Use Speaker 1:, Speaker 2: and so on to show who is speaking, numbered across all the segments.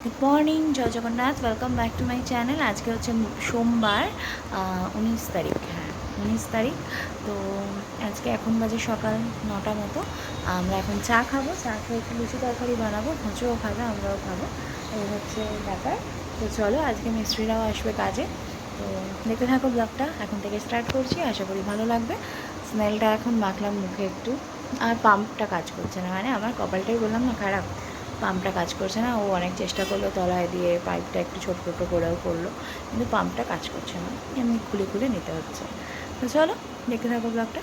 Speaker 1: Good morning, জয় Jagannath. Welcome back to my channel. আজকে হচ্ছে সোমবার, 19 তারিখ। হ্যাঁ, 19 তারিখ। তো আজকে এখন বাজে সকাল 9টা মতো। আমরা এখন চা খাবো, চা খেয়ে একটু লুচি তরকারি বানাবো, ভোজও খাবে, আমরাও খাবো। এই হচ্ছে ব্যাপার। তো চলো, আজকে মিস্ত্রিরাও আসবে কাজে। তো দেখতে থাকো ব্লগটা, এখন থেকে স্টার্ট করছি, আশা করি ভালো লাগবে। স্মেলটা এখন মাখলাম মুখে একটু। আর পাম্পটা কাজ করছে না, মানে আমার কপালটাই বললাম না খারাপ, পাম্পটা কাজ করছে না। ও অনেক চেষ্টা করলো তলায় দিয়ে, পাইপটা একটু ছোটো ছোটো করেও করলো, কিন্তু পাম্পটা কাজ করছে না। এমনি খুলে খুলে নিতে হচ্ছে। তো চলো, দেখতে থাকো ব্লগটা।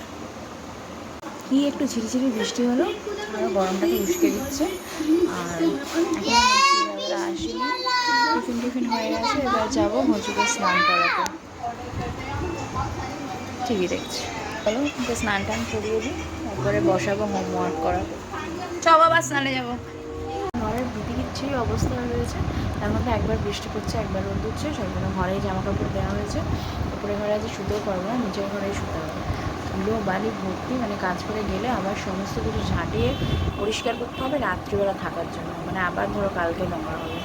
Speaker 1: কি একটু ঝিরিঝিরি বৃষ্টি হলো, আরও গরমটাকে উস্কে দিচ্ছে। আর এখন আসেনি, টিফিন হয়ে গেছে। এবার যাবো মজুকে স্নান করাতে। টিভি দেখছি। চলো, ওকে স্নান টান করিয়ে দিই, তারপরে বসাবো হোমওয়ার্ক করাতে। চ বাবা, স্নানে যাবো। ঘরের বিচ্ছিরি অবস্থা রয়েছে। তার মধ্যে একবার বৃষ্টি পড়ছে, একবার রোদ উঠছে। সেই জন্য ঘরেই জামা কাপড় দেওয়া হয়েছে। উপরে ঘরে আজ শুতেও পারবো না, নিচের ঘরেই শুতে হবে। ধুলো বালি ভর্তি, মানে কাজ করে গেলে আবার সমস্ত কিছু ঝাঁটিয়ে পরিষ্কার করতে হবে রাত্রিবেলা থাকার জন্য। মানে আবার ধরো কালকে নোংরা হবে,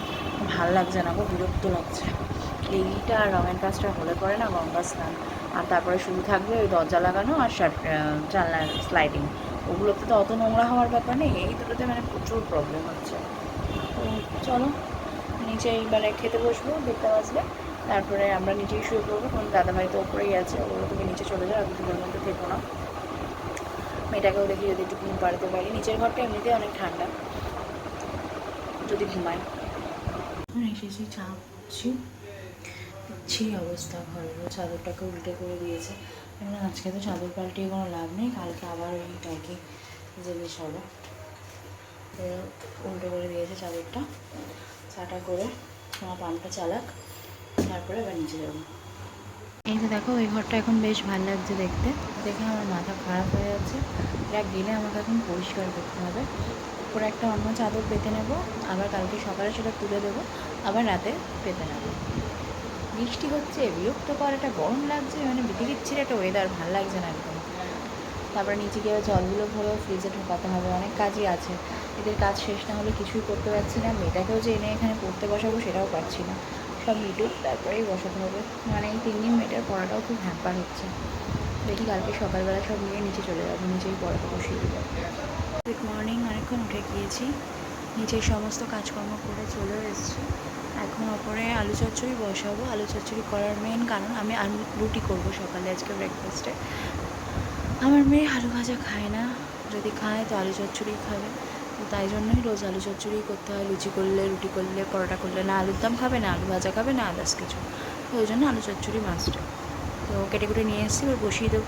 Speaker 1: ভাল লাগছে না গো, বিরক্ত লাগছে। এইটা আর রঙের কাজটা হলে পরে না গঙ্গা স্নান, আর তারপরে শুরু থাকবে ওই দরজা লাগানো আর জানলার স্লাইডিং। ওগুলোতে তো অত নোংরা হওয়ার ব্যাপার নেই, এই দুটোতে মানে প্রচুর প্রবলেম হচ্ছে। তো চলো, নিচে এইবারে খেতে বসবো, দেখতে বাজবে। তারপরে আমরা নিচেই শুয়ে পড়বো, কারণ দাদাভাই তো ওপরেই আছে। ওগুলো থেকে নিচে চলে যাও, দুপুরের মধ্যে থেকো না। মেয়েটাকেও দেখি যদি একটু ঘুম পাড়াতে পারি। নিচের ঘরটা এমনিতেই অনেক ঠান্ডা, যদি ঘুমায়। এসেছি, চা করছি। ছি অবস্থা ঘরের, চাদরটাকে উল্টে করে দিয়েছে। কারণ আজকে তো চাদর পাল্টিয়ে কোনো লাভ নেই, কালকে আবার ওই একই জিনিস হবে। উল্টো করে দিয়েছে চাদরটা। চাটা করে আমার পাম্পটা চালাক, তারপরে এবার নিচে যাবো। এই যে দেখো, ওই ঘরটা এখন বেশ ভালো লাগছে দেখতে। দেখে আমার মাথা খারাপ হয়ে যাচ্ছে। এটা গেলে আমাকে এখন পরিষ্কার করতে হবে। উপরে একটা অন্য চাদর পেতে নেব, আবার কালকে সকালে সেটা তুলে দেবো, আবার রাতে পেতে নেবো। বৃষ্টি হচ্ছে, বিরক্ত কর, একটা গরম লাগছে, মানে বিতিকিচ্ছির একটা ওয়েদার, ভালো লাগছে না একদম। তারপরে নিচে গিয়ে জলগুলো ভরেও ফ্রিজে ঢোকাতে হবে, অনেক কাজই আছে। এদের কাজ শেষ না হলে কিছুই করতে পারছি না। মেয়েটাকেও যে এনে এখানে পড়তে বসাবো সেটাও পারছি না, সব ইউটিউব তারপরেই বসাতে হবে। মানে এই 3 দিন মেয়েটার পড়াটাও খুব হ্যাম্পার হচ্ছে। দেখি কালকে সকালবেলা সব নিয়ে নিচে চলে যাবো, নিচেই পড়াটা বসিয়ে দেবো। গুড মর্নিং, অনেকক্ষণ উঠে গিয়েছি, নিচের সমস্ত কাজকর্ম করে চলে এসেছি। এখন ওপরে আলু চচ্চড়ি বসাবো। আলু চচ্চড়ি করার মেন কারণ, আমি আলু রুটি করবো সকালে আজকে ব্রেকফাস্টে। আমার মেয়ে আলু ভাজা খায় না, যদি খায় তো আলু চচ্চড়িই খাবে। তো তাই জন্যই রোজ আলু চচ্চড়িই করতে হয়। লুচি করলে, রুটি করলে, পরোটা করলে না আলুর দম খাবে, না আলু ভাজা খাবে, না আদার্স কিছু। তো ওই জন্য আলু চচ্চড়ি মাস্ট। তো কেটে কুটে নিয়ে এসেছি, ওর বসিয়ে দেবো।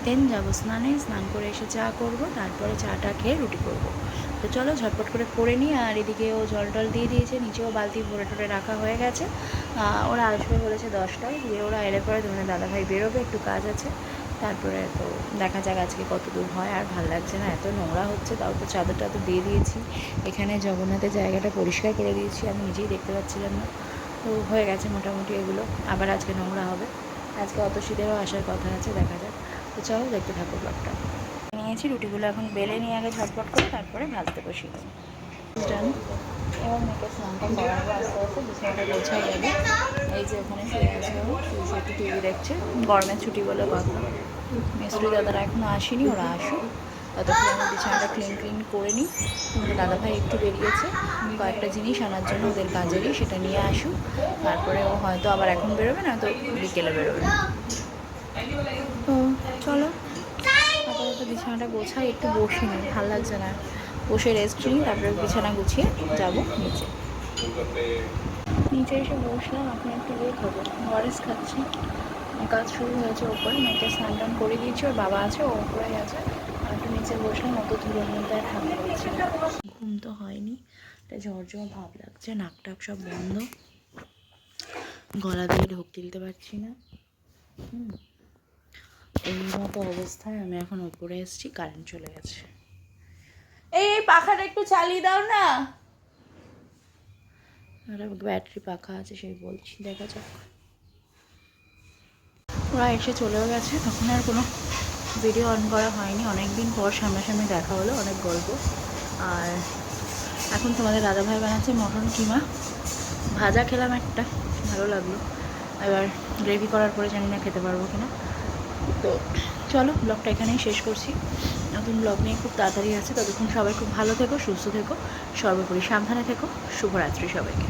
Speaker 1: দেন যাবো স্নানে, স্নান করে এসে চা করবো, তারপরে চাটা খেয়ে রুটি করবো। তো চলো ঝটপট করে নিই। আর এদিকে ও জল টল দিয়ে দিয়েছে, নিচেও বালতি ভরে টরে রাখা হয়ে গেছে। ওরা আসবে বলেছে 10টায়, দিয়ে ওরা এলে পরে তোমাদের দাদাভাই বেরোবে, একটু কাজ আছে। তারপরে তো দেখা যাক আজকে কত দূর হয়। আর ভাল লাগছে না, এত নোংরা হচ্ছে। তাও তো চাদর টাদর দিয়ে দিয়েছি, এখানে জগন্নাথের জায়গাটা পরিষ্কার করে দিয়েছি, আমি নিজেই দেখতে পাচ্ছিলাম না। তো হয়ে গেছে মোটামুটি এগুলো, আবার আজকে নোংরা হবে। আজকে অত শীতেরও আসার কথা আছে, দেখা যাক। তো চলো, দেখতে থাকো ব্লগটা। নিয়েছি রুটিগুলো, এখন বেলে নিয়ে আগে ঝটপট করে, তারপরে ভাজতে বসিয়ে দেবো। ডান। এবার মেয়েকে স্নানটা করাবো আস্তে আস্তে, বিছানাটা গোছাই যাবে। এই যে ওখানে শুয়ে আছে, ও শুয়ে একটু টিভি দেখছে, গরমের ছুটি বলে কথা। মিস্ত্রি দাদারা এখনও আসেনি, ওরা আসুক। ততক্ষণ আমি বিছানাটা ক্লিন করে নিই। তোমাদের দাদাভাই একটু বেরিয়েছে কয়েকটা জিনিস আনার জন্য, ওদের কাজেরই, সেটা নিয়ে আসুক। তারপরে ও হয়তো আবার এখন বেরোবে, না তো বিকেলে বেরোবে। তো চলো, আপাতত বিছানাটা গোছাই, একটু বসি নিই, ভালো লাগছে না। বসে রেস্ট নিই, তারপরে বিছানা গুছিয়ে যাব নিচে। নিচে এসে বসলাম, এখন একটু লেট হবে, ওআরএস খাচ্ছি। কাজ শুরু হয়েছে ওপরে, মেয়েকে স্নান টান করে দিয়েছি, ওর বাবা আছে, ও ওপরে আছে। আর একটু নিচে বসলাম, অত ধুলোর মধ্যে আর থাকতে পারছি না। ঘুম তো হয়নি, একটা ঝরঝর ভাব লাগছে, নাক টাক সব বন্ধ, গলা দিয়ে ঢোক তুলতে পারছি না। এই মতো অবস্থায় আমি এখন উপরে এসেছি, কারেন্ট চলে গেছে। এই পাখাটা একটু চালিয়ে দাও না। আর ব্যাটারি পাখা আছে, সেই বলছি, দেখা যাক। ওরা এসে চলেও গেছে, তখন আর কোনো ভিডিও অন করা হয়নি। অনেক দিন পর সামনাসামনি দেখা হলো, অনেক গল্প। আর এখন তোমাদের দাদাভাই বানাচ্ছে মটন কিমা, ভাজা খেলাম একটা, ভালো লাগলো। এবার গ্রেভি করার পরে জানি না খেতে পারবো কিনা। তো চলো ব্লগটা এখানেই শেষ করছি। নতুন ব্লগ নিয়ে খুব তাড়াতাড়ি আছে। ততক্ষণ সবাই খুব ভালো থেকো, সুস্থ থেকো, সর্বোপরি সাবধানে থেকো। শুভরাত্রি সবাইকে।